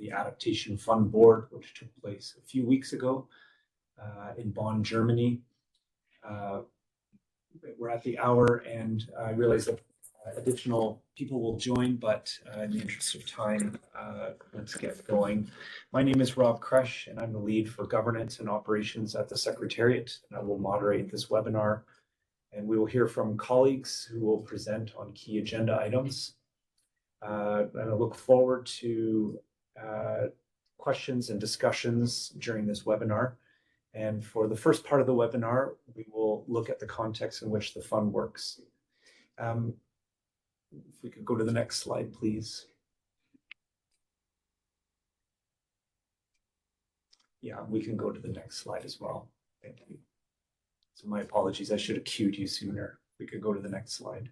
the Adaptation Fund Board, which took place a few weeks ago in Bonn, Germany. We're at the hour, and I realize that additional people will join, but in the interest of time, let's get going. My name is Rob Kresh, and I'm the lead for governance and operations at the Secretariat, and I will moderate this webinar. And we will hear from colleagues who will present on key agenda items. And I look forward to questions and discussions during this webinar. And for the first part of the webinar, we will look at the context in which the fund works. If we could go to the next slide, please. Yeah, we can go to the next slide as well. Thank you. So my apologies, I should have cued you sooner. We could go to the next slide.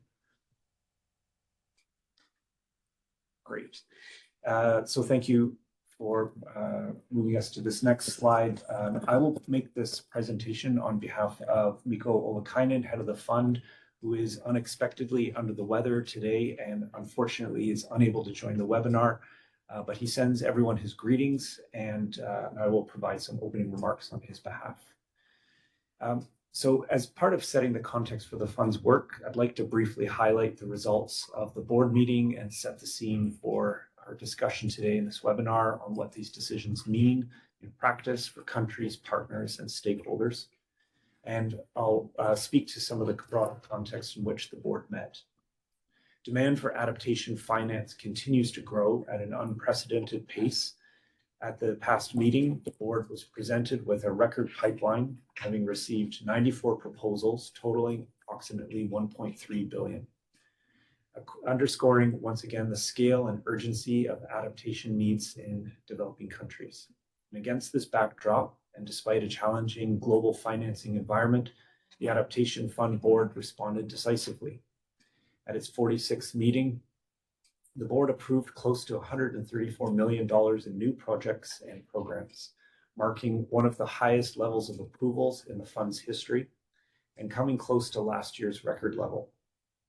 Great. So thank you for moving us to this next slide. I will make this presentation on behalf of Mikko Olakainen, head of the fund, who is unexpectedly under the weather today and unfortunately is unable to join the webinar, but he sends everyone his greetings, and I will provide some opening remarks on his behalf. So as part of setting the context for the fund's work, I'd like to briefly highlight the results of the board meeting and set the scene for our discussion today in this webinar on what these decisions mean in practice for countries, partners, and stakeholders. And I'll speak to some of the broad context in which the board met. Demand for adaptation finance continues to grow at an unprecedented pace. At the past meeting, the board was presented with a record pipeline, having received 94 proposals totaling approximately 1.3 billion, underscoring once again the scale and urgency of adaptation needs in developing countries. And against this backdrop, and despite a challenging global financing environment, the Adaptation Fund Board responded decisively. At its 46th meeting, the board approved close to $134 million in new projects and programs, marking one of the highest levels of approvals in the fund's history and coming close to last year's record level.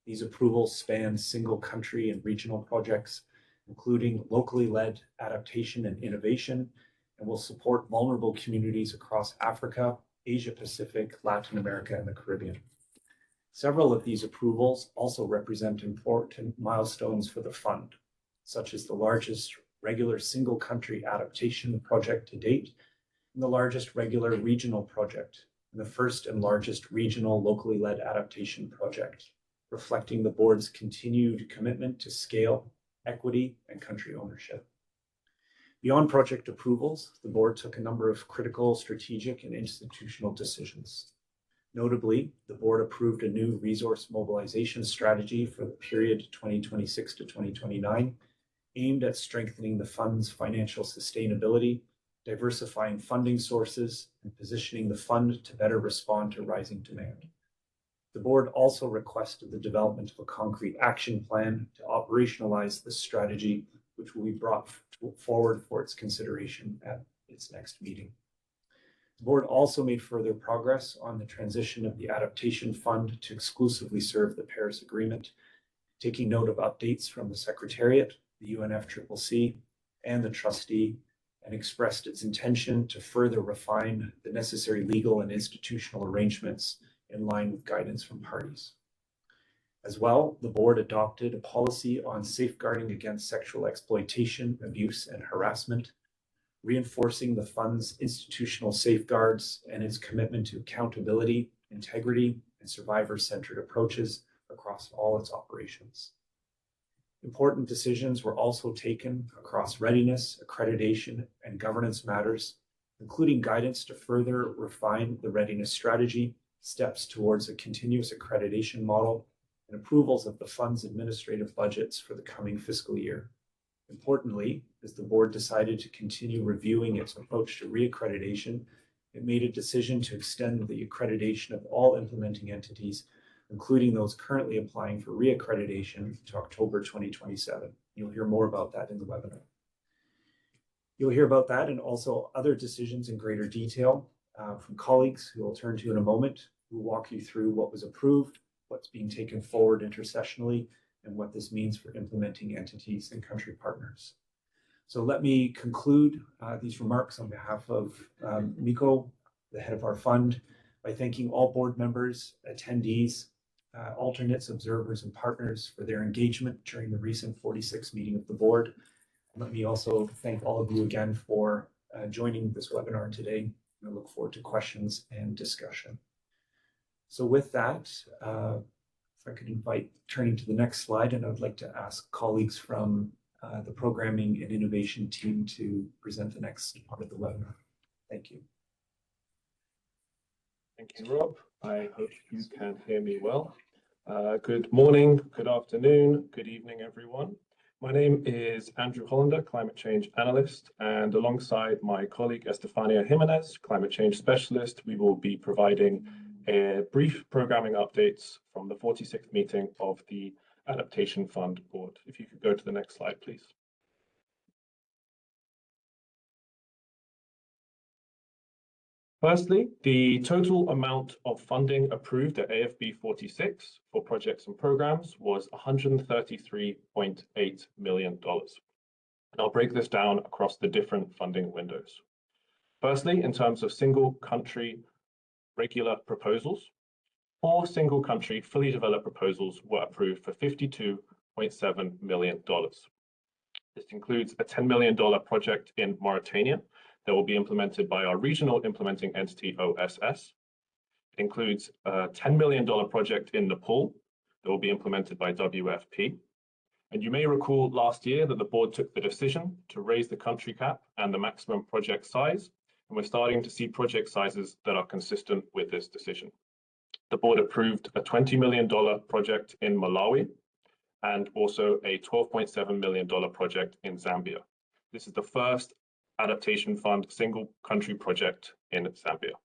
These approvals span single country and regional projects, including locally led adaptation and innovation, and will support vulnerable communities across Africa, Asia Pacific, Latin America, and the Caribbean. Several of these approvals also represent important milestones for the fund, such as the largest regular single country adaptation project to date, and the largest regular regional project, and the first and largest regional locally led adaptation project, reflecting the board's continued commitment to scale, equity, and country ownership. Beyond project approvals, the board took a number of critical strategic and institutional decisions. Notably, the board approved a new resource mobilization strategy for the period 2026 to 2029, aimed at strengthening the fund's financial sustainability, diversifying funding sources, and positioning the fund to better respond to rising demand. The board also requested the development of a concrete action plan to operationalize this strategy, which will be brought forward for its consideration at its next meeting. The board also made further progress on the transition of the Adaptation Fund to exclusively serve the Paris Agreement, taking note of updates from the Secretariat, the UNFCCC, and the trustee, and expressed its intention to further refine the necessary legal and institutional arrangements in line with guidance from parties. As well, the board adopted a policy on safeguarding against sexual exploitation, abuse, and harassment, reinforcing the fund's institutional safeguards and its commitment to accountability, integrity, and survivor-centered approaches across all its operations. Important decisions were also taken across readiness, accreditation, and governance matters, including guidance to further refine the readiness strategy, steps towards a continuous accreditation model, and approvals of the fund's administrative budgets for the coming fiscal year. Importantly, as the board decided to continue reviewing its approach to reaccreditation, it made a decision to extend the accreditation of all implementing entities, including those currently applying for reaccreditation, to October 2027. You'll hear more about that in the webinar. You'll hear about that and also other decisions in greater detail from colleagues who I'll turn to in a moment, who will walk you through what was approved, what's being taken forward intersessionally, and what this means for implementing entities and country partners. So let me conclude these remarks on behalf of Miko, the head of our fund, by thanking all board members, attendees, alternates, observers, and partners for their engagement during the recent 46th meeting of the board. Let me also thank all of you again for joining this webinar today. I look forward to questions and discussion. So with that, if I could invite turning to the next slide, and I would like to ask colleagues from the programming and innovation team to present the next part of the webinar. Thank you. Thank you, Rob. I hope you can hear me well. Good morning, good afternoon, good evening, everyone. My name is Andrew Hollander, Climate Change Analyst, and alongside my colleague Estefania Jimenez, Climate Change Specialist, we will be providing brief programming updates from the 46th meeting of the Adaptation Fund Board. If you could go to the next slide, please. Firstly, the total amount of funding approved at AFB 46 for projects and programs was $133.8 million. And I'll break this down across the different funding windows. Firstly, in terms of single country regular proposals, 4 single country fully developed proposals were approved for $52.7 million. This includes a $10 million project in Mauritania that will be implemented by our regional implementing entity, OSS. It includes a $10 million project in Nepal that will be implemented by WFP. And you may recall last year that the board took the decision to raise the country cap and the maximum project size, and we're starting to see project sizes that are consistent with this decision. The board approved a $20 million project in Malawi and also a $12.7 million project in Zambia. This is the first Adaptation Fund single country project in Zambia.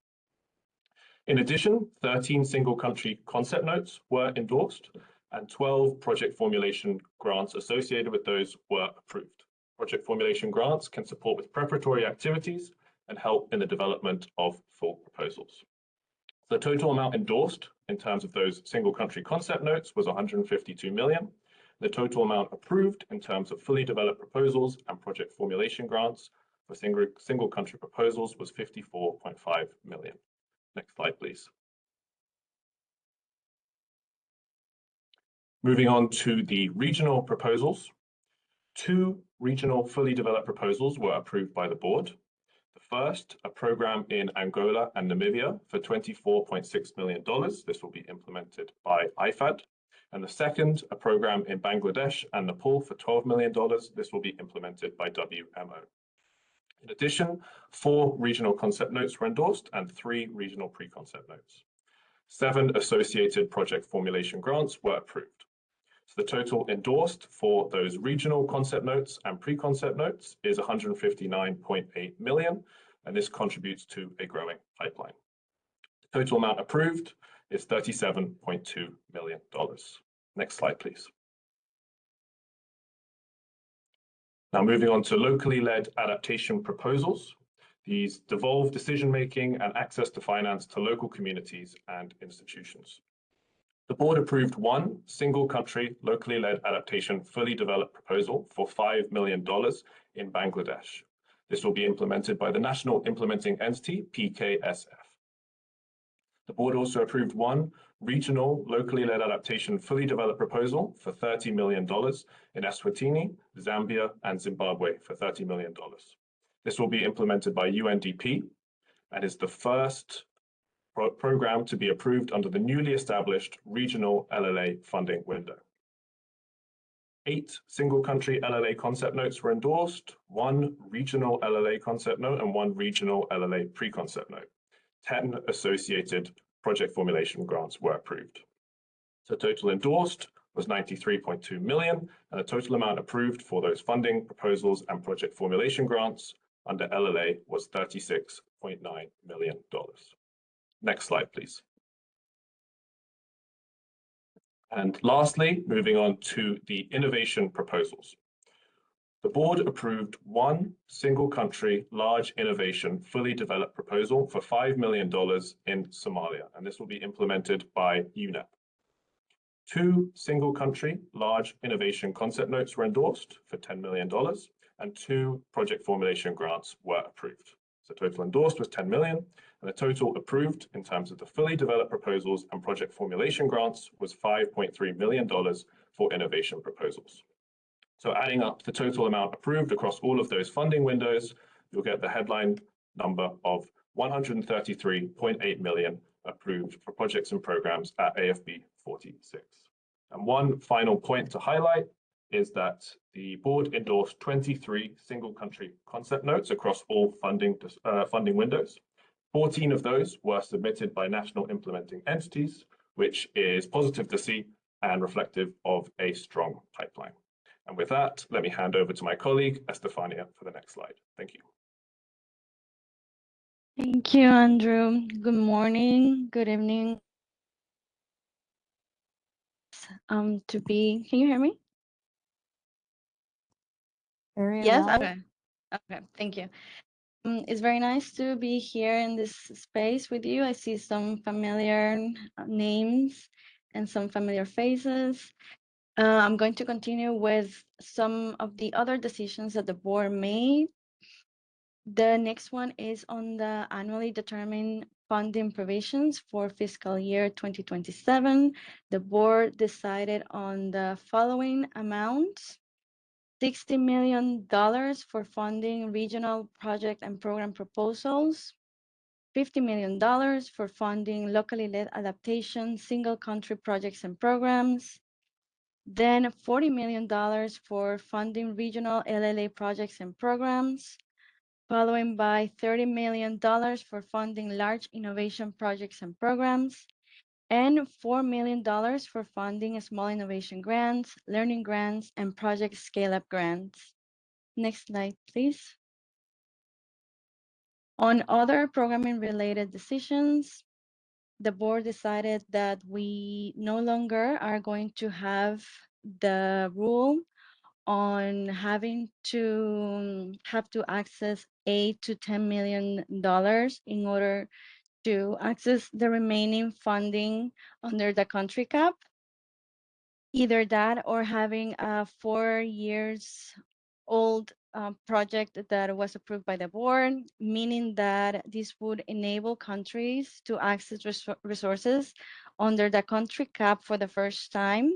In addition, 13 single country concept notes were endorsed and 12 project formulation grants associated with those were approved. Project formulation grants can support with preparatory activities and help in the development of full proposals. The total amount endorsed in terms of those single country concept notes was 152 million. The total amount approved in terms of fully developed proposals and project formulation grants for single country proposals was 54.5 million. Next slide, please. Moving on to the regional proposals. 2 regional fully developed proposals were approved by the board. The first, a program in Angola and Namibia for $24.6 million. This will be implemented by IFAD. And the second, a program in Bangladesh and Nepal for $12 million. This will be implemented by WMO. In addition, 4 regional concept notes were endorsed and 3 regional pre-concept notes. 7 associated project formulation grants were approved. So the total endorsed for those regional concept notes and pre-concept notes is 159.8 million, and this contributes to a growing pipeline. The total amount approved is $37.2 million. Next slide, please. Now moving on to locally led adaptation proposals. These devolve decision-making and access to finance to local communities and institutions. The board approved 1 single country locally led adaptation fully developed proposal for $5 million in Bangladesh. This will be implemented by the National Implementing Entity, PKSF. The board also approved 1 regional locally led adaptation fully developed proposal for $30 million in Eswatini, Zambia, and Zimbabwe for $30 million. This will be implemented by UNDP and is the first program to be approved under the newly established regional LLA funding window. 8 single country LLA concept notes were endorsed, 1 regional LLA concept note and 1 regional LLA pre-concept note. 10 associated project formulation grants were approved. So total endorsed was 93.2 million, and the total amount approved for those funding proposals and project formulation grants under LLA was $36.9 million. Next slide, please. And lastly, moving on to the innovation proposals. The board approved 1 single country large innovation fully developed proposal for $5 million in Somalia, and this will be implemented by UNEP. 2 single country large innovation concept notes were endorsed for $10 million. and 2 project formulation grants were approved. So total endorsed was 10 million, and the total approved in terms of the fully developed proposals and project formulation grants was $5.3 million for innovation proposals. So adding up the total amount approved across all of those funding windows, you'll get the headline number of 133.8 million approved for projects and programs at AFB 46. And one final point to highlight is that the board endorsed 23 single country concept notes across all funding windows. 14 of those were submitted by national implementing entities, which is positive to see and reflective of a strong pipeline. And with that, let me hand over to my colleague, Estefania, for the next slide. Thank you. Thank you, Andrew. Good morning, good evening. Can you hear me? Yes, okay. Okay, thank you. It's very nice to be here in this space with you. I see some familiar names and some familiar faces. I'm going to continue with some of the other decisions that the board made. The next one is on the annually determined funding provisions for fiscal year 2027. The board decided on the following amounts: $60 million for funding regional project and program proposals, $50 million for funding locally led adaptation single country projects and programs, then $40 million for funding regional LLA projects and programs, following by $30 million for funding large innovation projects and programs, and $4 million for funding small innovation grants, learning grants, and project scale-up grants. Next slide, please. On other programming-related decisions, the board decided that we no longer are going to have the rule on having to access $8 to $10 million in order to access the remaining funding under the country cap. Either that or having a 4 years old project that was approved by the board, meaning that this would enable countries to access resources under the country cap for the first time,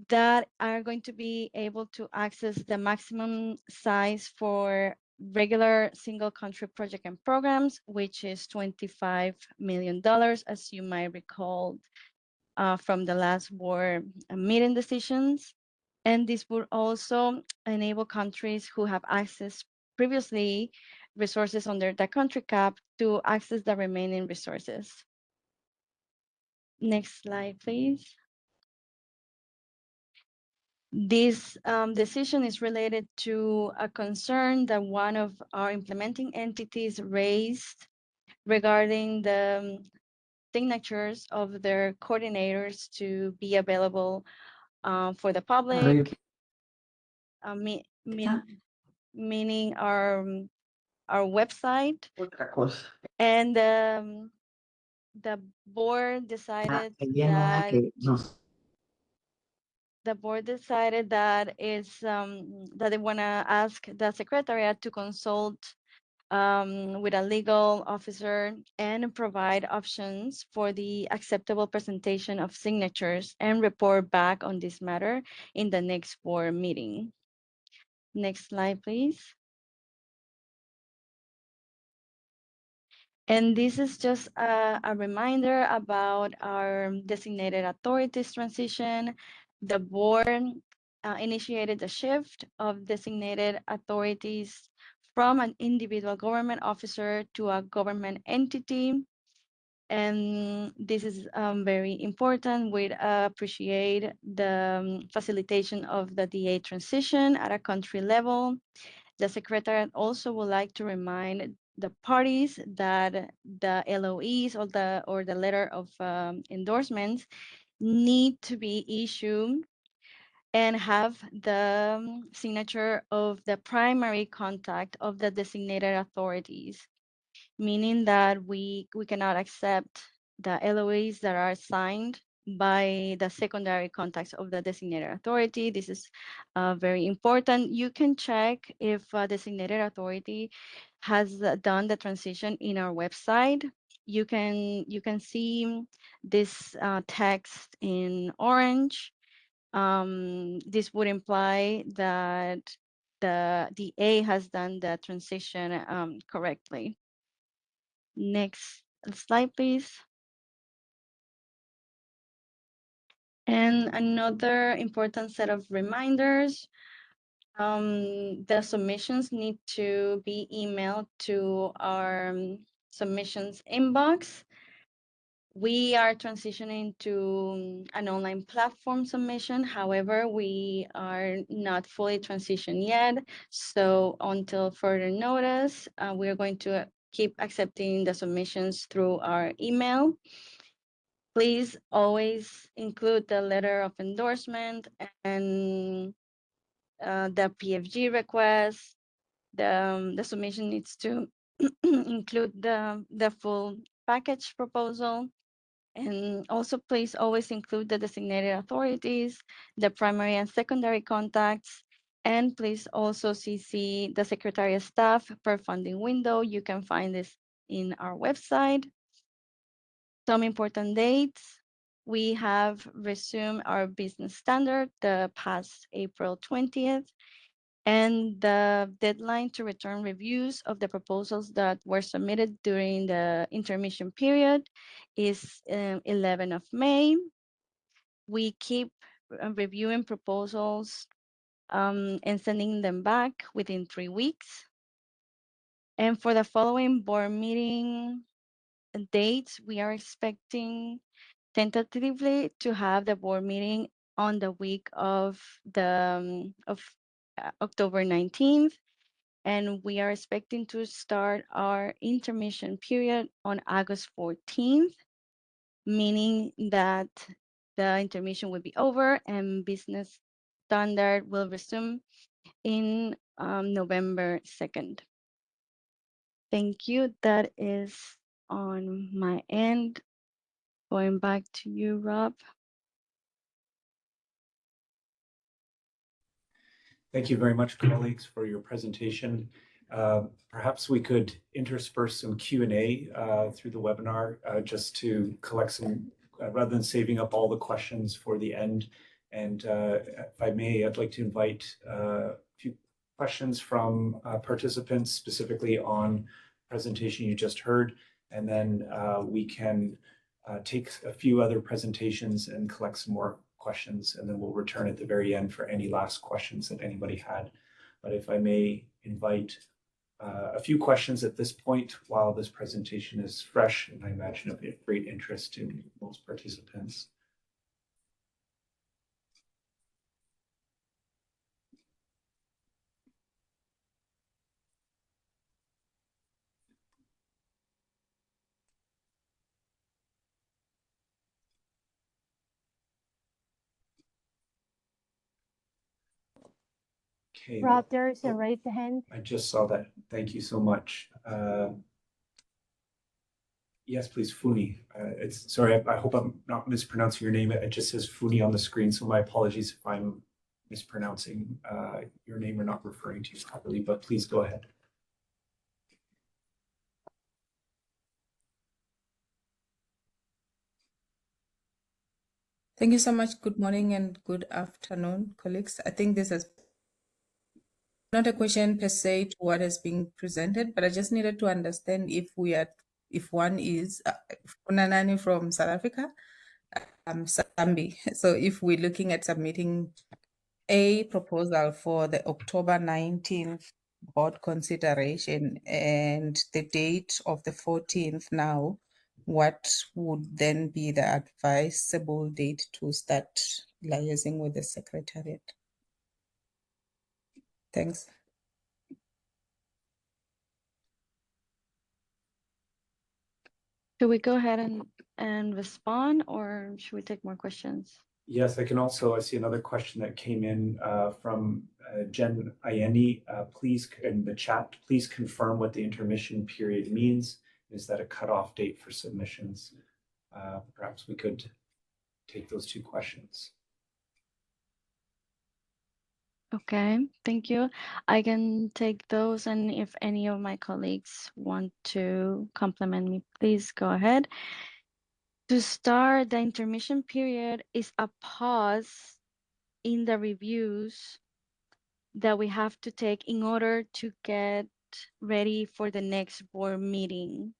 that are going to be able to access the maximum size for regular single country project and programs, which is $25 million, as you might recall from the last board meeting decisions. And this would also enable countries who have accessed previously resources under the country cap to access the remaining resources. Next slide, please. This decision is related to a concern that one of our implementing entities raised regarding the signatures of their coordinators to be available for the public, meaning our website. And the board decided that is that they want to ask the secretariat to consult with a legal officer and provide options for the acceptable presentation of signatures and report back on this matter in the next board meeting. Next slide, please. And this is just a reminder about our designated authorities transition. The board initiated the shift of designated authorities from an individual government officer to a government entity. And this is very important. We appreciate the facilitation of the DA transition at a country level. The Secretariat also would like to remind the parties that the LOEs or the letter of endorsements need to be issued and have the signature of the primary contact of the designated authorities, meaning that we cannot accept the LOEs that are signed by the secondary contacts of the designated authority. This is very important. You can check if a designated authority has done the transition in our website. You can see this text in orange. This would imply that the A has done the transition correctly. Next slide, please. And another important set of reminders, the submissions need to be emailed to our submissions inbox. We are transitioning to an online platform submission. However, we are not fully transitioned yet. So until further notice, we are going to keep accepting the submissions through our email. Please always include the letter of endorsement and the PFG request. The submission needs to include the full package proposal. And also, please always include the designated authorities, the primary and secondary contacts, and please also CC the Secretary of Staff per funding window. You can find this in our website. Some important dates. We have resumed our business standard the past April 20th, and the deadline to return reviews of the proposals that were submitted during the intermission period is 11 of May. We keep reviewing proposals and sending them back within 3 weeks. And for the following board meeting dates, we are expecting tentatively to have the board meeting on the week of October 19th. And we are expecting to start our intermission period on August 14th, meaning that the intermission will be over and business standard will resume in November 2nd. Thank you. That is on my end. Going back to you, Rob. Thank you very much, colleagues, for your presentation. Perhaps we could intersperse some Q&A through the webinar just to collect some, rather than saving up all the questions for the end. And if I may, I'd like to invite a few questions from participants specifically on presentation you just heard, and then we can take a few other presentations and collect some more questions, and then we'll return at the very end for any last questions that anybody had. But if I may invite a few questions at this point while this presentation is fresh, and I imagine of great interest to most participants. Okay. Rob, there is a raised hand. I just saw that. Thank you so much. Yes, please, Funi. Sorry, I hope I'm not mispronouncing your name. It just says Funi on the screen, so my apologies if I'm mispronouncing your name or not referring to you properly, but please go ahead. Thank you so much. Good morning and good afternoon, colleagues. I think this is not a question per se to what is being presented, but I just needed to understand if one is Funanani from South Africa, Sambi. So if we're looking at submitting a proposal for the October 19th board consideration and the date of the 14th now, what would then be the advisable date to start liaising with the secretariat? Thanks. Should we go ahead and respond, or should we take more questions? Yes, I see another question that came in from Jen Ayeni. Please, in the chat, please confirm what the intermission period means. Is that a cutoff date for submissions? Perhaps we could take those two questions. Okay, thank you. I can take those, and if any of my colleagues want to compliment me, please go ahead. To start, the intermission period is a pause in the reviews that we have to take in order to get ready for the next board meeting.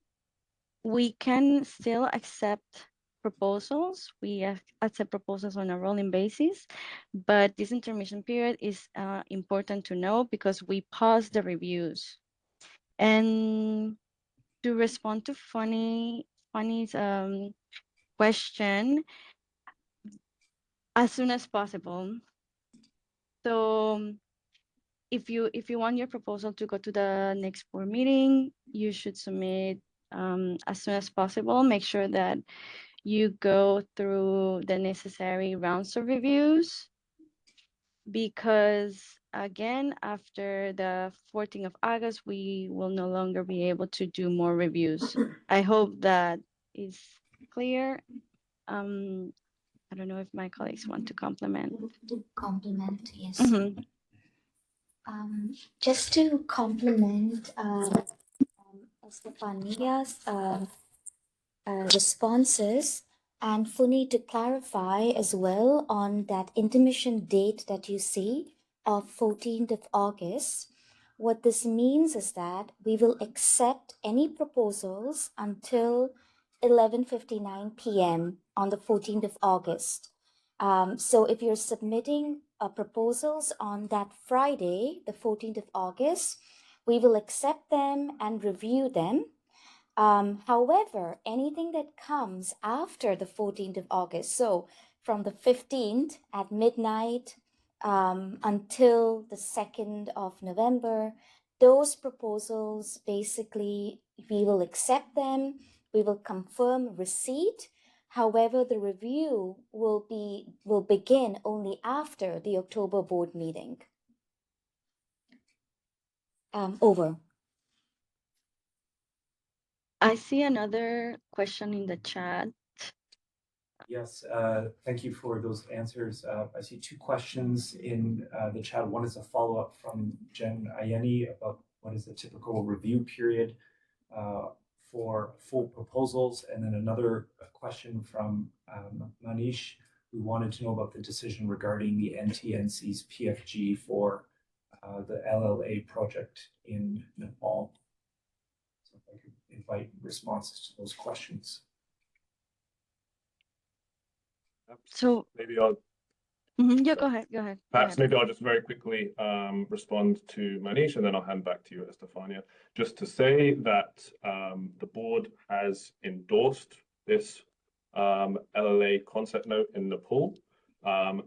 We can still accept proposals. We accept proposals on a rolling basis, but this intermission period is important to know because we pause the reviews. And to respond to Fanny's question, as soon as possible. So if you want your proposal to go to the next board meeting, you should submit as soon as possible. Make sure that you go through the necessary rounds of reviews, because again, after the 14th of August, we will no longer be able to do more reviews. I hope that is clear. I don't know if my colleagues want to compliment. Yes. Mhm. Just to complement Estefania's responses, and Funi, to clarify as well on that intermission date that you see of 14th of August, what this means is that we will accept any proposals until 11:59 p.m. on the 14th of August. So if you're submitting proposals on that Friday, the 14th of August, we will accept them and review them. However, anything that comes after the 14th of August, so from the 15th at midnight until the 2nd of November, those proposals, basically, we will accept them, we will confirm receipt. However, the review will begin only after the October board meeting. Over. I see another question in the chat. Yes, thank you for those answers. I see two questions in the chat. One is a follow-up from Jen Ayeni about what is the typical review period for full proposals, and then another question from Manish, who wanted to know about the decision regarding the NTNC's PFG for the LLA project in Nepal. So if I could invite responses to those questions. So Maybe I'll yeah, go ahead. Perhaps maybe I'll just very quickly respond to Manish, and then I'll hand back to you, Estefania. Just to say that the board has endorsed this LLA concept note in Nepal,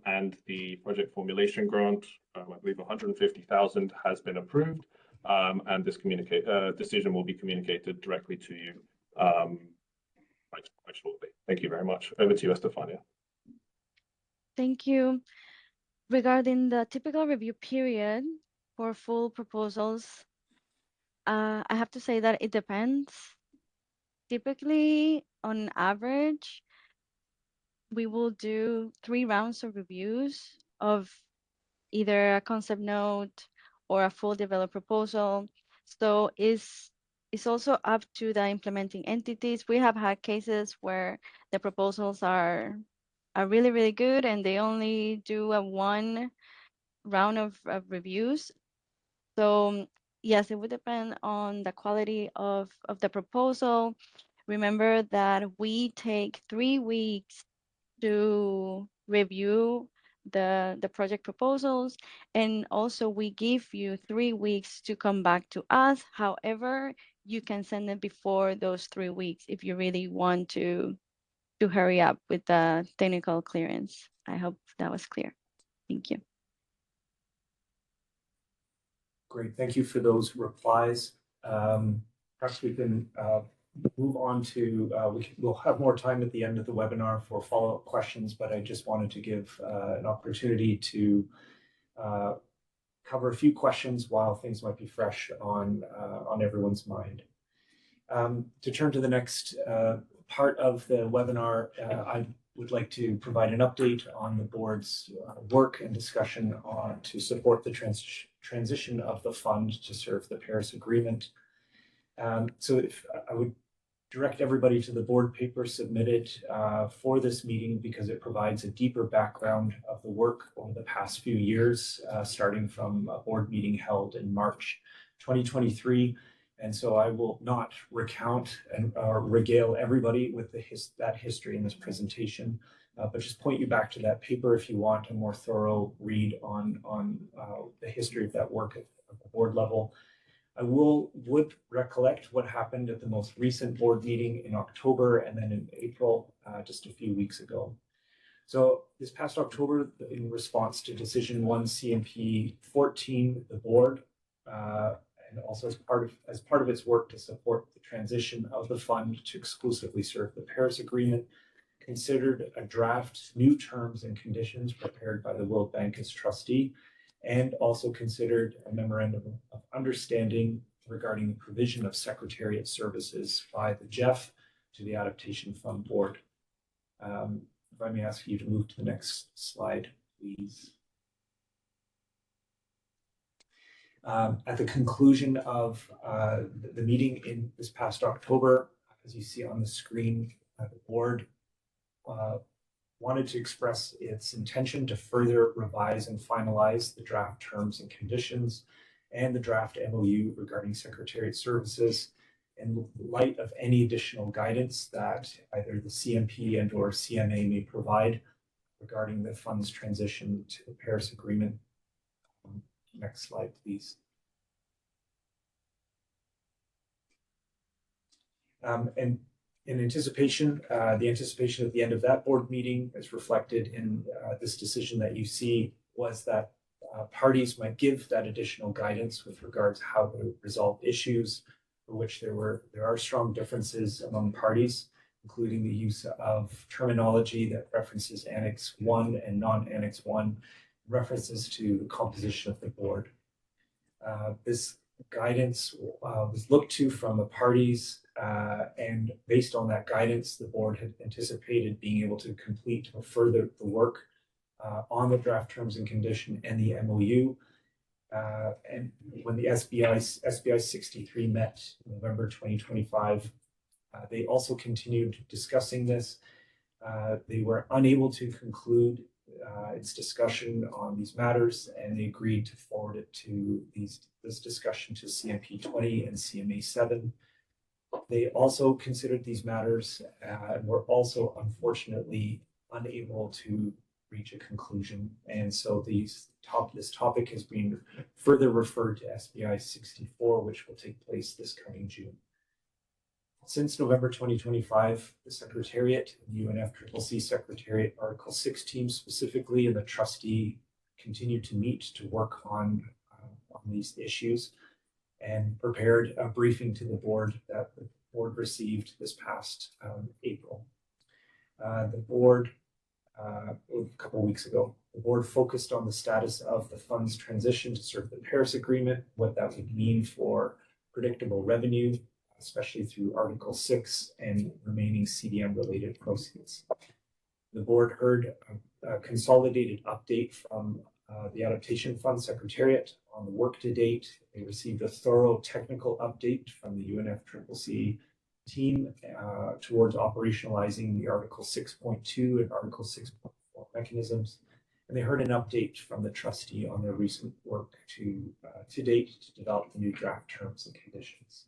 and the project formulation grant, I believe 150,000 has been approved, and this decision will be communicated directly to you quite shortly. Thank you very much. Over to you, Estefania. Thank you. Regarding the typical review period for full proposals, I have to say that it depends. Typically, on average, we will do 3 rounds of reviews of either a concept note or a full developed proposal. So it's also up to the implementing entities. We have had cases where the proposals are really, really good and they only do a 1 round of reviews. So yes, it would depend on the quality of the proposal. Remember that we take 3 weeks to review the project proposals, and also we give you 3 weeks to come back to us. However, you can send it before those 3 weeks if you really want to hurry up with the technical clearance. I hope that was clear. Thank you. Great, thank you for those replies. Perhaps we can move on to, we'll have more time at the end of the webinar for follow-up questions, but I just wanted to give an opportunity to cover a few questions while things might be fresh on everyone's mind. To turn to the next part of the webinar, I'd would like to provide an update on the board's work and discussion to support the transition of the fund to serve the Paris Agreement. So if I would direct everybody to the board paper submitted for this meeting, because it provides a deeper background of the work over the past few years, starting from a board meeting held in March 2023. And so I will not recount and regale everybody with that history in this presentation, but just point you back to that paper if you want a more thorough read on the history of that work at the board level. I would recollect what happened at the most recent board meeting in October and then in April, just a few weeks ago. So this past October, in response to Decision 1 CMP 14, the board, and also as part of its work to support the transition of the fund to exclusively serve the Paris Agreement, considered a draft new terms and conditions prepared by the World Bank as trustee, and also considered a memorandum of understanding regarding the provision of Secretariat services by the GEF to the Adaptation Fund Board. If I may ask you to move to the next slide, please. At the conclusion of the meeting in this past October, as you see on the screen, the board wanted to express its intention to further revise and finalize the draft terms and conditions and the draft MOU regarding Secretariat services in light of any additional guidance that either the CMP and or CMA may provide regarding the fund's transition to the Paris Agreement. Next slide, please. And in anticipation, the anticipation at the end of that board meeting, as reflected in this decision that you see, was that parties might give that additional guidance with regards to how to resolve issues for which there are strong differences among parties, including the use of terminology that references Annex 1 and non-Annex 1, references to the composition of the board. This guidance was looked to from the parties, and based on that guidance, the board had anticipated being able to complete or further the work on the draft terms and condition and the MOU. And when the SBI 63 met in November 2025, they also continued discussing this. They were unable to conclude its discussion on these matters, and they agreed to forward it to this discussion to CMP 20 and CMA 7. They also considered these matters and were also unfortunately unable to reach a conclusion. And so this topic has been further referred to SBI 64, which will take place this coming June. Since November 2025, the Secretariat, the UNFCCC Secretariat Article 6 team specifically, and the trustee continued to meet to work on these issues and prepared a briefing to the board that the board received this past April. The board, a couple of weeks ago, the board focused on the status of the fund's transition to serve the Paris Agreement, what that would mean for predictable revenue, especially through Article 6 and remaining CDM-related proceeds. The board heard a consolidated update from the Adaptation Fund Secretariat on the work to date. They received a thorough technical update from the UNFCCC team towards operationalizing the Article 6.2 and Article 6.4 mechanisms. And they heard an update from the trustee on their recent work to date to develop the new draft terms and conditions.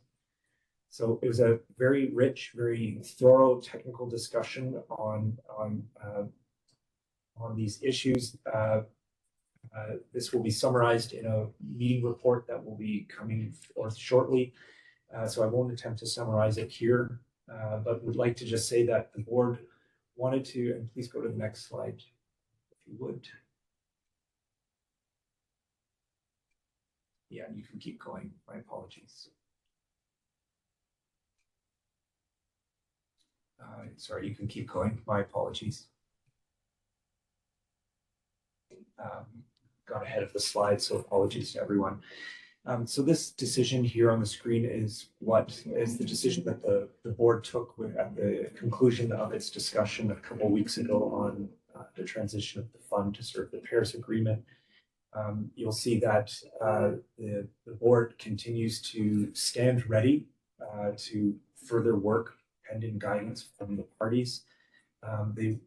So it was a very rich, very thorough technical discussion on these issues. This will be summarized in a meeting report that will be coming forth shortly. So I won't attempt to summarize it here, but would like to just say that the board wanted to, and please go to the next slide, if you would. Yeah, you can keep going. My apologies. Sorry, you can keep going. My apologies. Got ahead of the slide, so apologies to everyone. So this decision here on the screen is the decision that the board took at the conclusion of its discussion a couple of weeks ago on the transition of the fund to serve the Paris Agreement. You'll see that the board continues to stand ready to further work pending guidance from the parties. They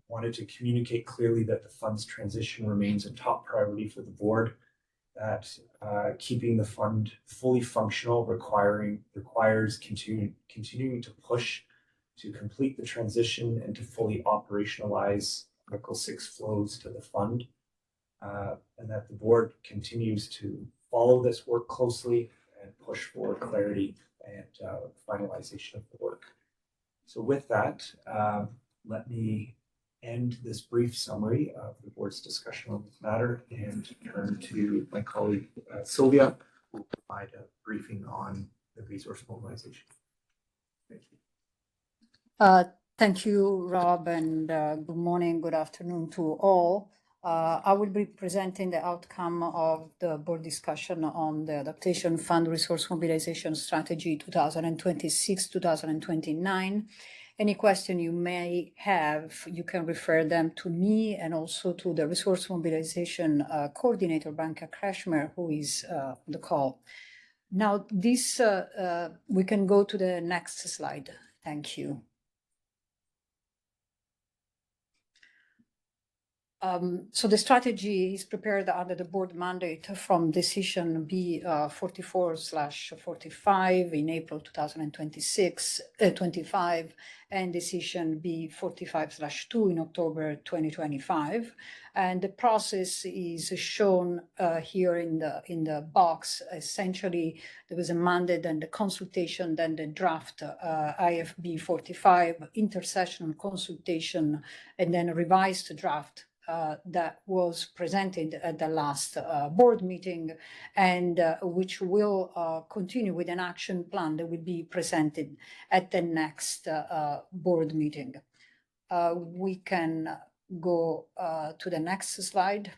wanted to communicate clearly that the fund's transition remains a top priority for the board, that keeping the fund fully functional requires continuing to push to complete the transition and to fully operationalize Article 6 flows to the fund, and that the board continues to follow this work closely and push for clarity and finalization of the work. So with that, let me end this brief summary of the board's discussion on this matter and turn to my colleague Sylvia, who will provide a briefing on the resource mobilization. Thank you. Thank you, Rob, and good morning, good afternoon to all. I will be presenting the outcome of the board discussion on the Adaptation Fund Resource Mobilization Strategy 2026-2029. Any question you may have, you can refer them to me and also to the Resource Mobilization Coordinator, Branka Kreshmer, who is on the call. Now, this we can go to the next slide. Thank you. So the strategy is prepared under the board mandate from decision B44/45 in April 2025 and decision B45/2 in October 2025. And the process is shown here in the box. Essentially, there was a mandate and the consultation, then the draft IFB 45, intersessional consultation, and then a revised draft that was presented at the last board meeting, and which will continue with an action plan that will be presented at the next board meeting. We can go to the next slide.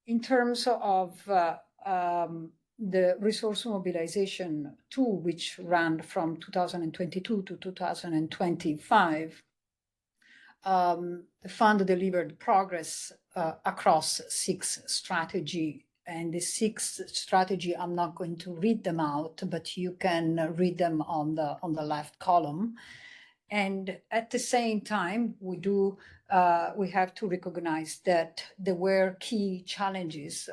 In terms of the resource mobilization tool, which ran from 2022 to 2025, the fund delivered progress across 6 strategies. And the 6 strategies, I'm not going to read them out, but you can read them on the left column. And at the same time, we have to recognize that there were key challenges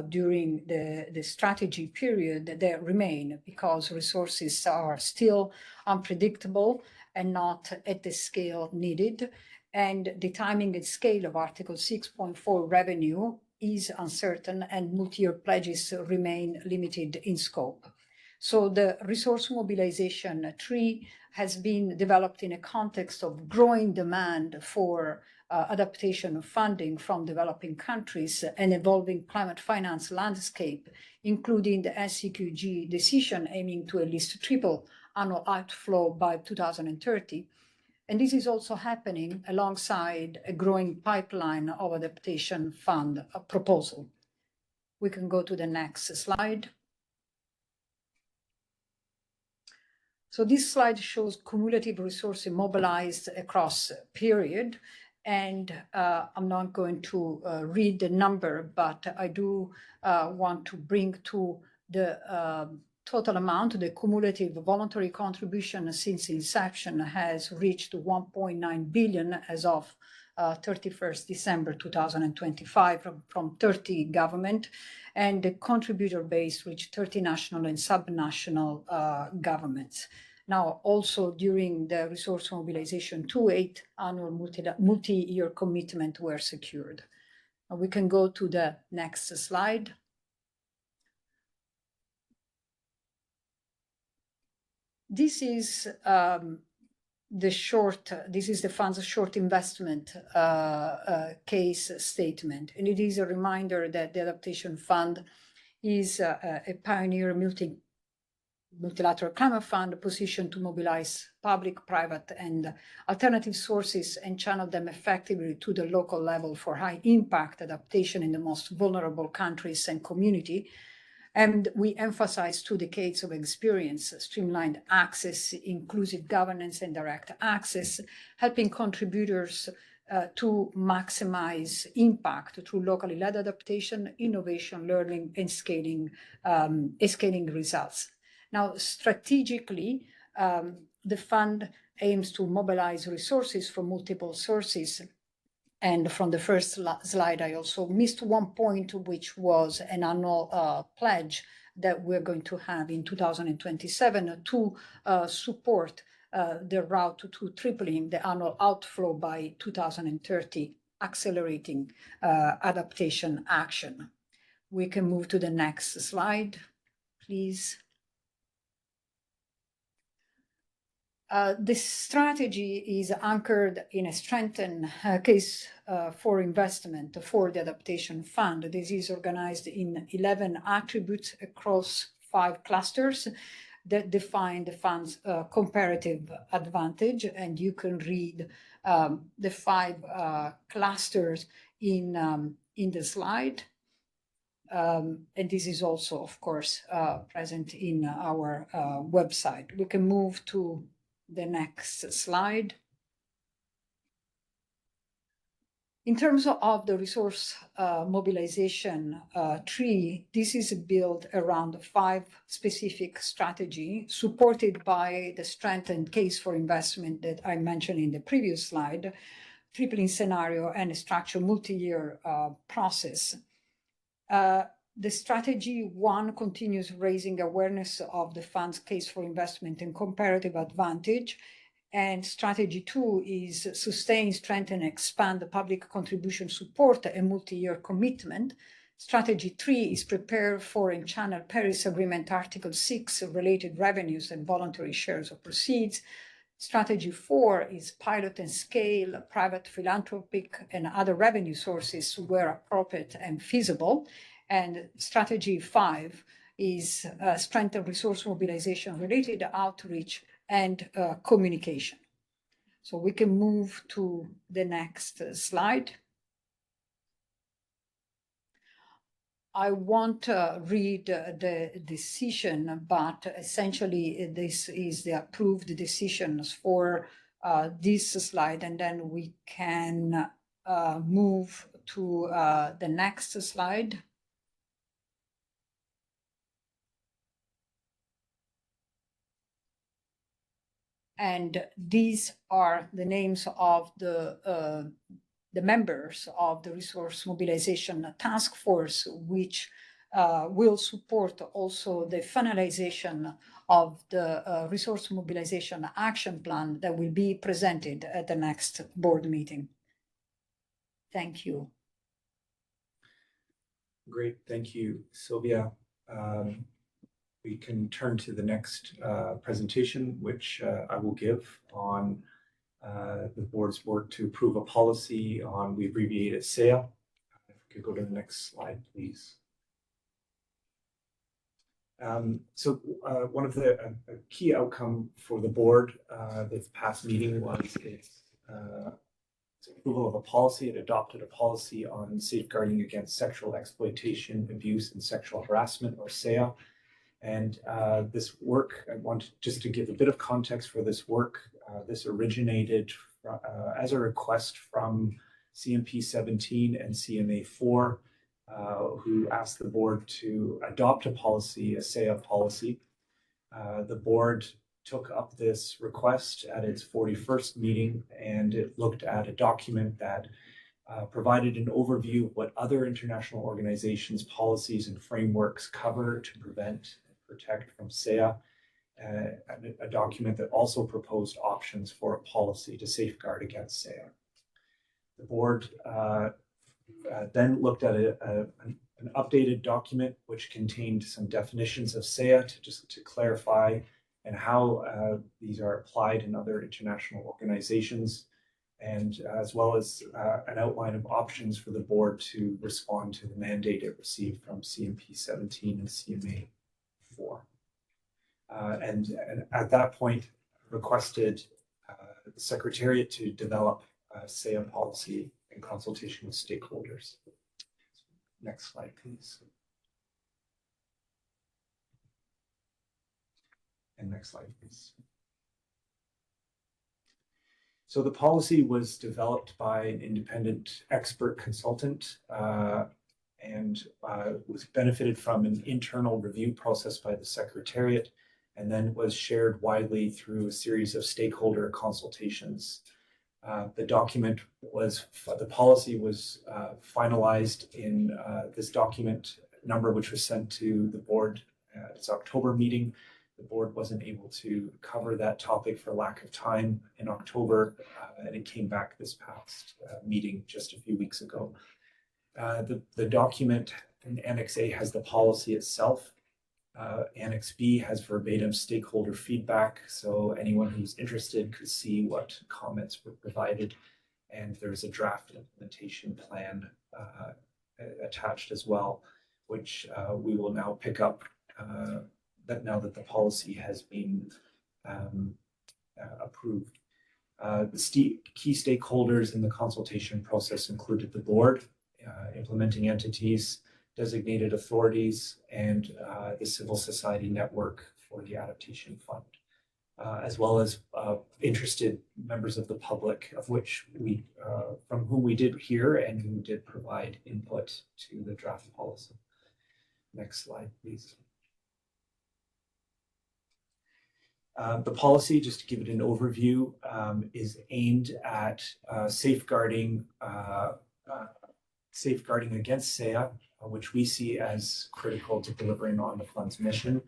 during the strategy period that remain, because resources are still unpredictable and not at the scale needed. And the timing and scale of Article 6.4 revenue is uncertain, and multi-year pledges remain limited in scope. So the resource mobilization tree has been developed in a context of growing demand for adaptation funding from developing countries and evolving climate finance landscape, including the SCQG decision aiming to at least triple annual outflow by 2030. And this is also happening alongside a growing pipeline of adaptation fund proposal. We can go to the next slide. So this slide shows cumulative resources mobilized across a period. And I'm not going to read the number, but I do want to bring to the total amount. The cumulative voluntary contribution since inception has reached 1.9 billion as of 31st December 2025 from 30 government, and the contributor base reached 30 national and subnational governments. Now, also during the resource mobilization, 8 annual multi-year commitments were secured. We can go to the next slide. This is the fund's short investment case statement, and it is a reminder that the Adaptation Fund is a pioneer Multilateral Climate Fund positioned to mobilize public, private, and alternative sources and channel them effectively to the local level for high impact adaptation in the most vulnerable countries and community. And we emphasize 2 decades of experience, streamlined access, inclusive governance, and direct access, helping contributors to maximize impact through locally led adaptation, innovation, learning, and scaling results. Now, strategically, the fund aims to mobilize resources from multiple sources. And from the first slide, I also missed one point, which was an annual pledge that we're going to have in 2027 to support the route to tripling the annual outflow by 2030, accelerating adaptation action. We can move to the next slide, please. This strategy is anchored in a strengthened case for investment for the Adaptation Fund. This is organized in 11 attributes across 5 clusters that define the fund's comparative advantage. And you can read the 5 clusters in the slide. And this is also, of course, present in our website. We can move to the next slide. In terms of the resource mobilization tree, this is built around 5 specific strategies supported by the strengthened case for investment that I mentioned in the previous slide, tripling scenario, and a structured multi-year process. The strategy 1 continues raising awareness of the fund's case for investment and comparative advantage. And strategy 2 is sustain, strengthen, and expand the public contribution support and multi-year commitment. Strategy 3 is prepare for and channel Paris Agreement Article 6 related revenues and voluntary shares of proceeds. Strategy 4 is pilot and scale private philanthropic and other revenue sources where appropriate and feasible. And strategy 5 is strengthen resource mobilization related outreach and communication. So we can move to the next slide. I won't read the decision, but essentially this is the approved decisions for this slide, and then we can move to the next slide. And these are the names of the members of the Resource Mobilization Task Force, which will support also the finalization of the Resource Mobilization Action Plan that will be presented at the next board meeting. Thank you. Great, thank you, Sylvia. We can turn to the next presentation, which I will give on the board's work to approve a policy on, we abbreviate it SEA. If we could go to the next slide, please. So one of the key outcome for the board this past meeting was its approval of a policy. It adopted a policy on safeguarding against sexual exploitation, abuse, and sexual harassment, or SEA. And this work, I want just to give a bit of context for this work. This originated as a request from CMP 17 and CMA 4, who asked the board to adopt a policy, a SEA policy. The board took up this request at its 41st meeting, and it looked at a document that provided an overview of what other international organizations' policies and frameworks cover to prevent protect from SEA, a document that also proposed options for a policy to safeguard against SEA. The board then looked at an updated document which contained some definitions of SEA to clarify and how these are applied in other international organizations, and as well as an outline of options for the board to respond to the mandate it received from CMP 17 and CMA 4. and at that point requested the Secretariat to develop SEA policy in consultation with stakeholders. Next slide, please. And next slide, please. So the policy was developed by an independent expert consultant and was benefited from an internal review process by the Secretariat, and then was shared widely through a series of stakeholder consultations. The policy was finalized in this document number, which was sent to the board at its October meeting. The board wasn't able to cover that topic for lack of time in October, and it came back this past meeting just a few weeks ago. The document in Annex A has the policy itself. Annex B has verbatim stakeholder feedback, so anyone who's interested could see what comments were provided. And there's a draft implementation plan attached as well, which we will now pick up now that the policy has been approved. The key stakeholders in the consultation process included the board, implementing entities, designated authorities, and the civil society network for the Adaptation Fund, as well as interested members of the public, of which from whom we did hear and who did provide input to the draft policy. Next slide, please. The policy, just to give it an overview, is aimed at safeguarding against SEA, which we see as critical to delivering on the fund's mission.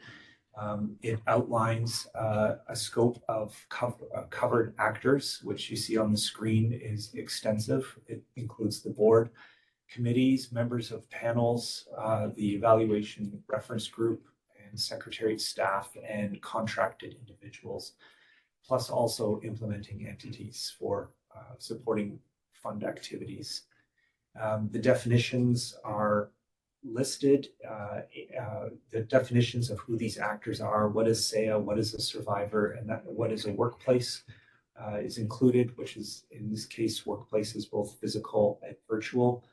It outlines a scope of covered actors, which you see on the screen is extensive. It includes the board, committees, members of panels, the evaluation reference group, and Secretariat staff and contracted individuals, plus also implementing entities for supporting fund activities. The definitions are listed, the definitions of who these actors are, what is SEA, what is a survivor, and what is a workplace is included, which is in this case workplace is both physical and virtual,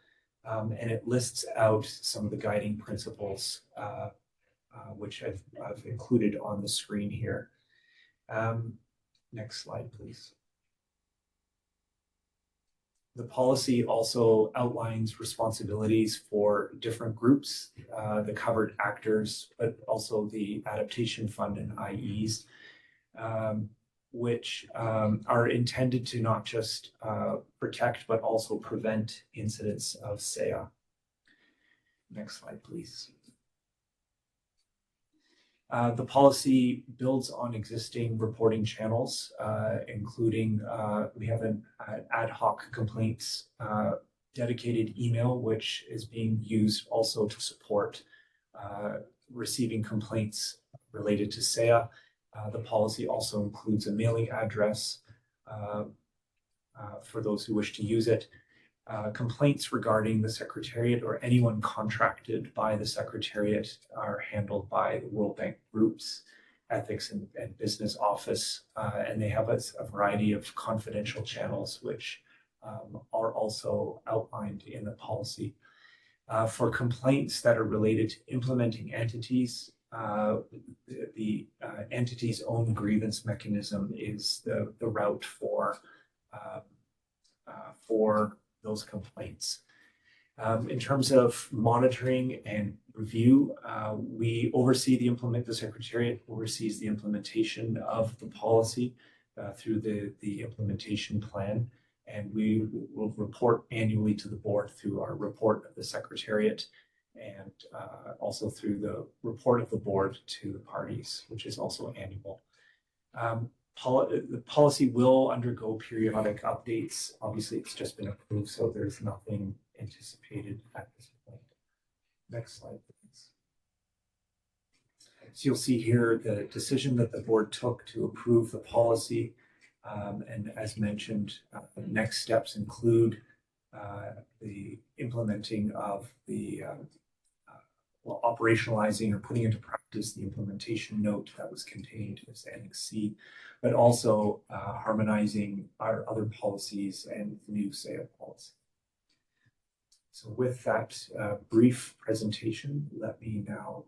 and it lists out some of the guiding principles which I've included on the screen here. Next slide, please. The policy also outlines responsibilities for different groups, the covered actors, but also the Adaptation Fund and IEs, which are intended to not just protect, but also prevent incidents of SEA. Next slide, please. The policy builds on existing reporting channels, including we have an ad hoc complaints dedicated email, which is being used also to support receiving complaints related to SEA. The policy also includes a mailing address for those who wish to use it. Complaints regarding the Secretariat or anyone contracted by the Secretariat are handled by the World Bank Group's Ethics and Business Office, and they have a variety of confidential channels which are also outlined in the policy. For complaints that are related to implementing entities, the entity's own grievance mechanism is the route for those complaints. In terms of monitoring and review, we oversee the Secretariat oversees the implementation of the policy through the implementation plan, and we will report annually to the board through our report of the Secretariat, and also through the report of the board to the parties, which is also annual. The policy will undergo periodic updates. Obviously, it's just been approved, so there's nothing anticipated at this point. Next slide, please. So you'll see here the decision that the board took to approve the policy. And as mentioned, next steps include the implementing of the operationalizing or putting into practice the implementation note that was contained as Annex C, but also harmonizing our other policies and new SAIA policy. So with that brief presentation, let me now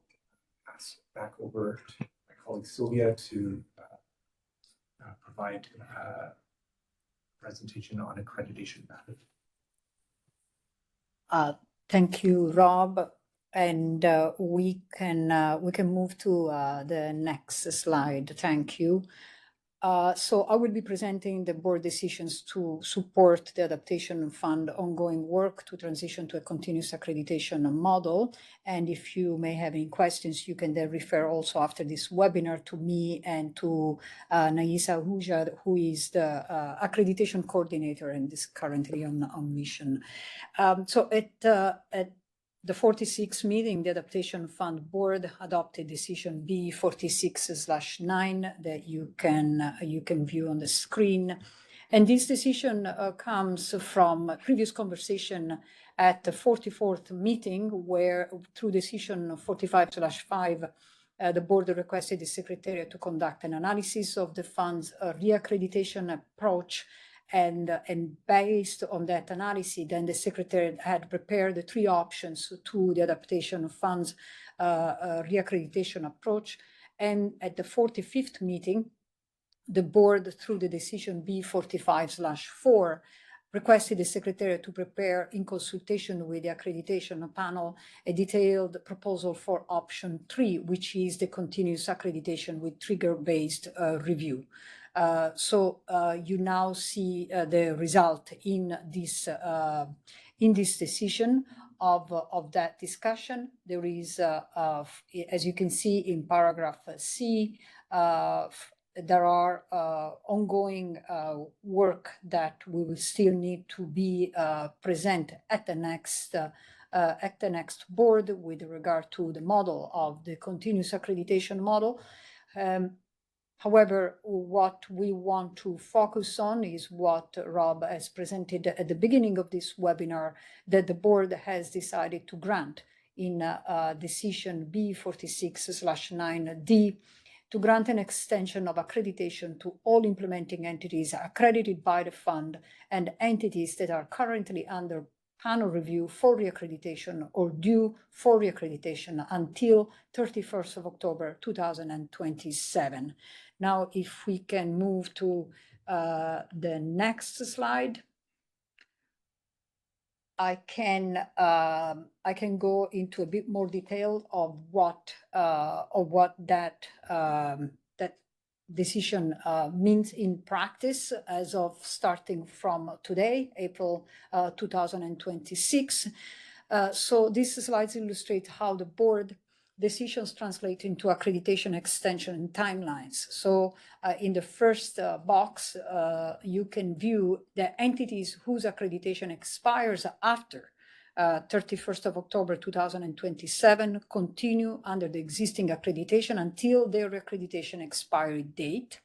pass back over to my colleague Sylvia to provide a presentation on accreditation method. Thank you, Rob. And we can move to the next slide. Thank you. So I will be presenting the board decisions to support the Adaptation Fund ongoing work to transition to a continuous accreditation model. And if you may have any questions, you can then refer also after this webinar to me and to Naisa Huja, who is the accreditation coordinator and is currently on mission. So at the 46th meeting, the Adaptation Fund Board adopted decision B46/9 that you can view on the screen. And this decision comes from a previous conversation at the 44th meeting, where through decision 45/5, the board requested the Secretariat to conduct an analysis of the fund's reaccreditation approach. And based on that analysis, then the Secretariat had prepared the three options to the Adaptation Fund's reaccreditation approach. And at the 45th meeting, the board, through the decision B45/4, requested the Secretariat to prepare, in consultation with the accreditation panel, a detailed proposal for option 3, which is the continuous accreditation with trigger-based review. So you now see the result in this decision of that discussion. There is, as you can see in paragraph C, there are ongoing work that we will still need to be present at the next board with regard to the model of the continuous accreditation model. However, what we want to focus on is what Rob has presented at the beginning of this webinar, that the board has decided to grant in decision B46/9D, to grant an extension of accreditation to all implementing entities accredited by the fund and entities that are currently under panel review for reaccreditation or due for reaccreditation until 31st of October 2027. Now, if we can move to the next slide, I can go into a bit more detail of what that decision means in practice as of starting from today, April 2026. So these slides illustrate how the board decisions translate into accreditation extension and timelines. So in the first box, you can view the entities whose accreditation expires after 31st of October 2027 continue under the existing accreditation until their accreditation expiry date.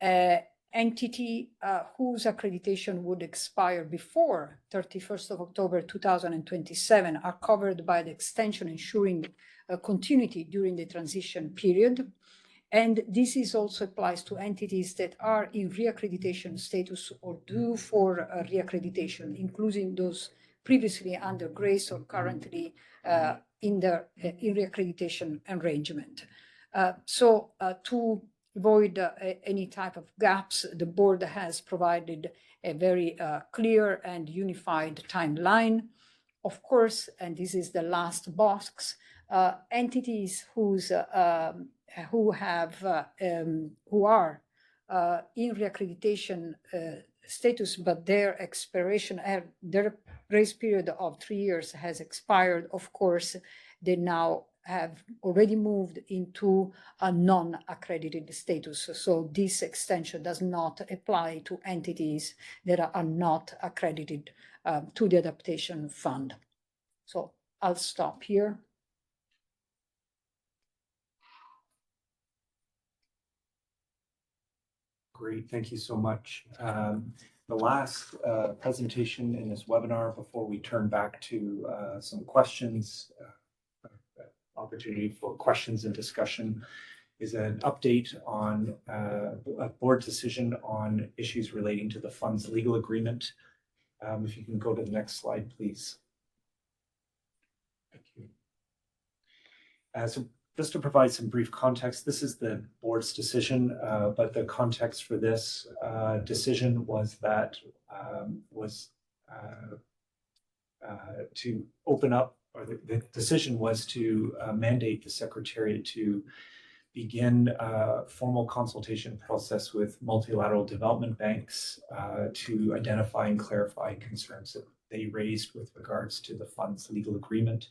Entity whose accreditation would expire before 31st of October 2027 are covered by the extension, ensuring continuity during the transition period. And this is also applies to entities that are in reaccreditation status or due for reaccreditation, including those previously under grace or currently in reaccreditation arrangement. So to avoid any type of gaps, the board has provided a very clear and unified timeline. Of course, and this is the last box, entities who are in reaccreditation status, but their expiration, their grace period of 3 years has expired. Of course, they now have already moved into a non-accredited status. So this extension does not apply to entities that are not accredited to the Adaptation Fund. So I'll stop here. Great, thank you so much. The last presentation in this webinar before we turn back to some questions opportunity for questions and discussion is an update on a board decision on issues relating to the fund's legal agreement. If you can go to the next slide, please. Thank you. So just to provide some brief context, this is the board's decision, but the context for this decision was that to open up, or the decision was to mandate the Secretariat to begin a formal consultation process with multilateral development banks to identify and clarify concerns that they raised with regards to the fund's legal agreement,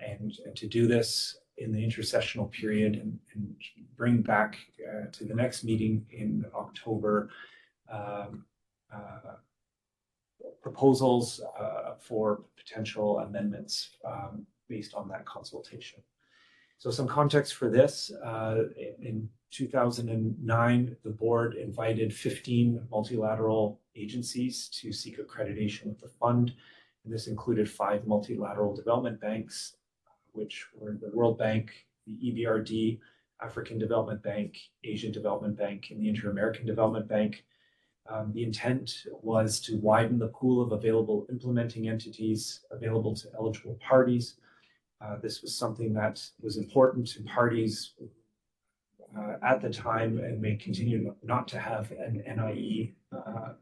and to do this in the intercessional period and bring back to the next meeting in October proposals for potential amendments based on that consultation. So some context for this, in 2009, the board invited 15 multilateral agencies to seek accreditation with the fund. And this included 5 multilateral development banks, which were the World Bank, the EBRD, African Development Bank, Asian Development Bank, and the Inter-American Development Bank. The intent was to widen the pool of available implementing entities available to eligible parties. This was something that was important to parties at the time and may continue not to have an NIE,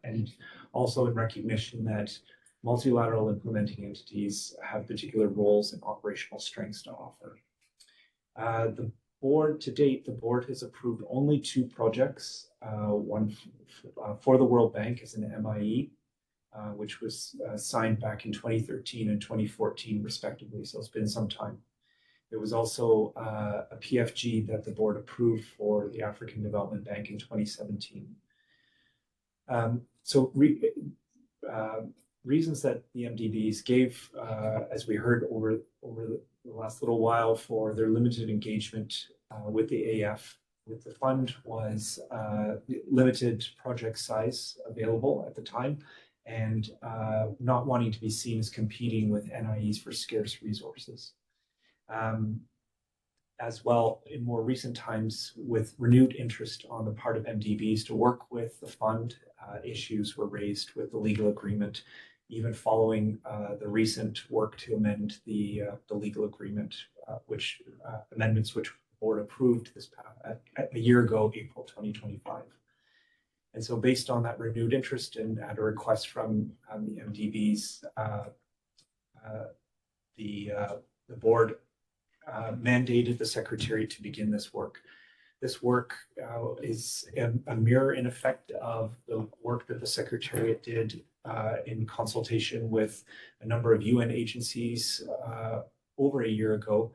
and also in recognition that multilateral implementing entities have particular roles and operational strengths to offer. The board, to date, the board has approved only 2 projects, one for the World Bank as an MIE, which was signed back in 2013 and 2014, respectively, so it's been some time. There was also a PFG that the board approved for the African Development Bank in 2017. Reasons that the MDBs gave, as we heard over the last little while, for their limited engagement with the AF, with the fund, was limited project size available at the time, and not wanting to be seen as competing with NIEs for scarce resources. As well, in more recent times, with renewed interest on the part of MDBs to work with the fund, issues were raised with the legal agreement, even following the recent work to amend the legal agreement, which amendments which the board approved a year ago, April 2025. And so based on that renewed interest and at a request from the MDBs, the board mandated the Secretariat to begin this work. This work is a mirror, in effect, of the work that the Secretariat did in consultation with a number of UN agencies over a year ago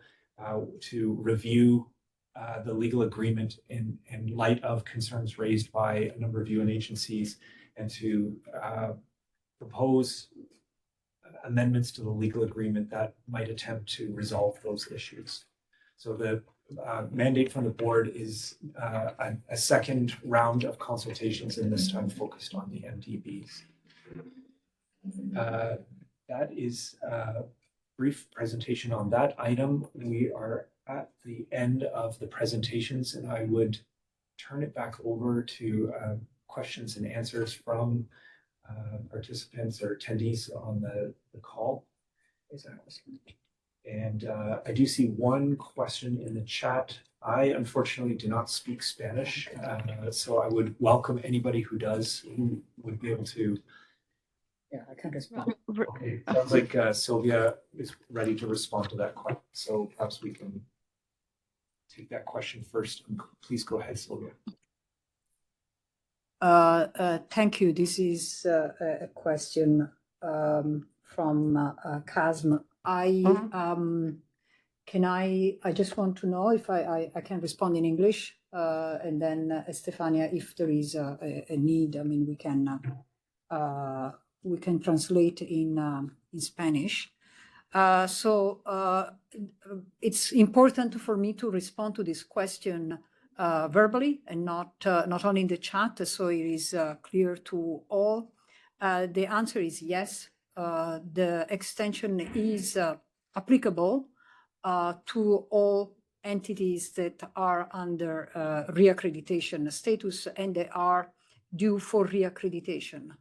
to review the legal agreement in light of concerns raised by a number of UN agencies, and to propose amendments to the legal agreement that might attempt to resolve those issues. So the mandate from the board is a second round of consultations, and this time focused on the MDBs. That is a brief presentation on that item. We are at the end of the presentations, and I would turn it back over to questions and answers from participants or attendees on the call. And I do see one question in the chat. I unfortunately do not speak Spanish, so I would welcome anybody who does, who would be able to. Yeah, I can respond. Okay, sounds like Sylvia is ready to respond to that question, so perhaps we can take that question first. Please go ahead, Sylvia. Thank you. This is a question from Casm. I just want to know if I can respond in English, and then Estefania, if there is a need, I mean, we can translate in Spanish. So it's important for me to respond to this question verbally and not only in the chat, so it is clear to all. The answer is yes. The extension is applicable to all entities that are under reaccreditation status and they are due for reaccreditation.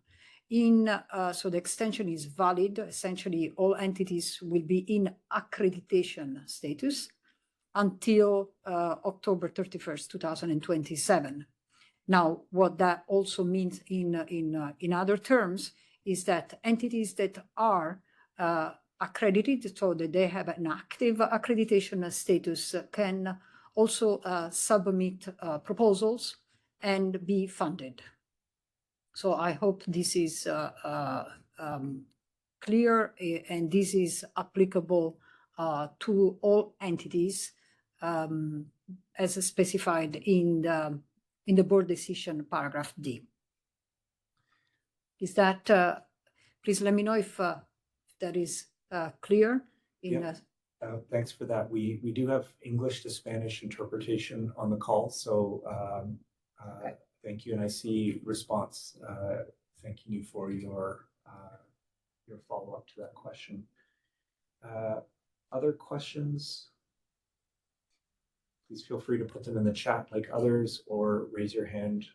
So the extension is valid. Essentially, all entities will be in accreditation status until October 31st, 2027. Now, what that also means in other terms is that entities that are accredited, so that they have an active accreditation status, can also submit proposals and be funded. So I hope this is clear and this is applicable to all entities as specified in the board decision paragraph D. Is that, please let me know if that is clear. Thanks for that. We do have English to Spanish interpretation on the call, so okay. Thank you, and I see response. Thanking you for your follow-up to that question. Other questions? Please feel free to put them in the chat like others, or raise your hand.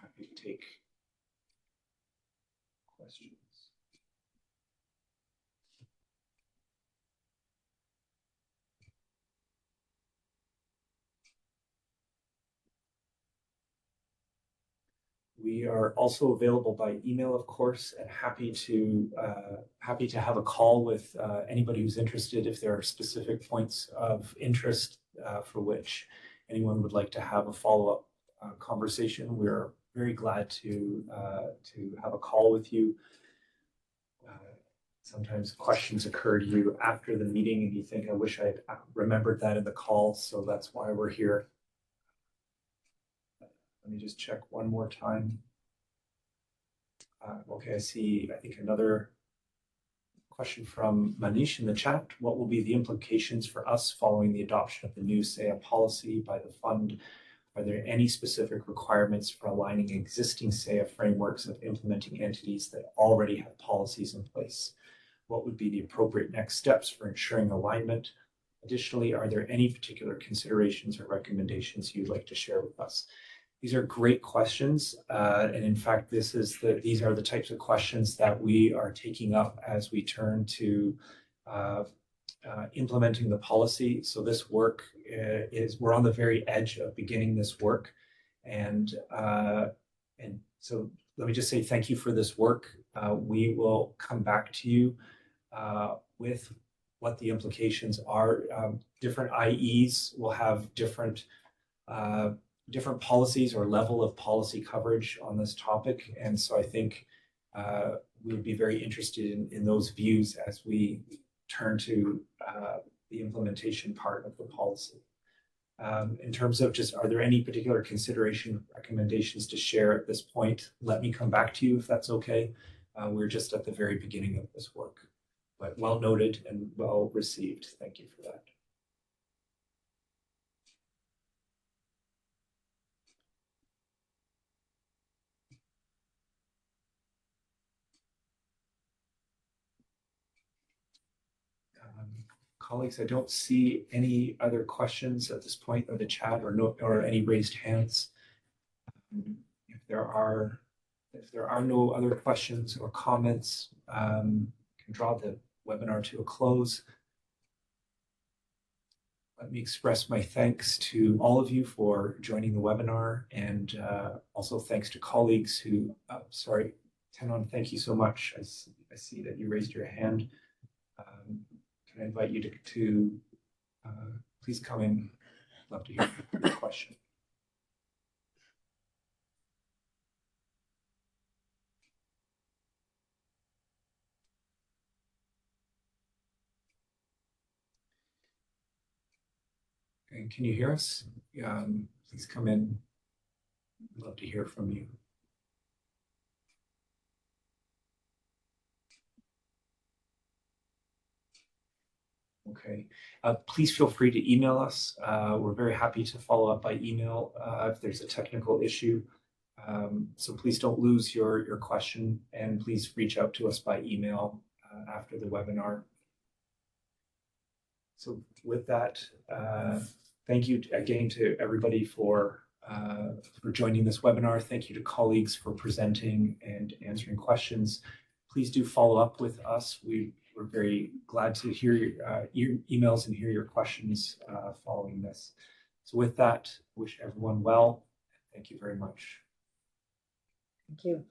Happy to take questions. We are also available by email, of course, and happy to have a call with anybody who's interested if there are specific points of interest for which anyone would like to have a follow-up conversation. We're very glad to have a call with you. Sometimes questions occur to you after the meeting and you think, I wish I'd remembered that in the call, so that's why we're here. Let me just check one more time. Okay, I think another question from Manish in the chat. What will be the implications for us following the adoption of the new SEA policy by the fund? Are there any specific requirements for aligning existing SEA frameworks of implementing entities that already have policies in place? What would be the appropriate next steps for ensuring alignment? Additionally, are there any particular considerations or recommendations you'd like to share with us? These are great questions, and in fact, these are the types of questions that we are taking up as we turn to implementing the policy. So this work we're on the very edge of beginning this work, and so let me just say thank you for this work. We will come back to you with what the implications are. Different IEs will have different policies or level of policy coverage on this topic. And so I think we would be very interested in those views as we turn to the implementation part of the policy. In terms of just, are there any particular recommendations to share at this point? Let me come back to you if that's okay. We're just at the very beginning of this work, but well noted and well received. Thank you for that. Colleagues, I don't see any other questions at this point in the chat or any raised hands. If there are no other questions or comments, can draw the webinar to a close. Let me express my thanks to all of you for joining the webinar, and also thanks to colleagues who, sorry, Tenon, thank you so much. I see that you raised your hand. Can I invite you to please come in? I'd love to hear your question. And can you hear us? Please come in. I'd love to hear from you. Okay, please feel free to email us. We're very happy to follow up by email if there's a technical issue. So please don't lose your question, and please reach out to us by email after the webinar. So with that, thank you again to everybody for joining this webinar. Thank you to colleagues for presenting and answering questions. Please do follow up with us. We're very glad to hear your emails and hear your questions following this. So with that, wish everyone well. Thank you very much. Thank you.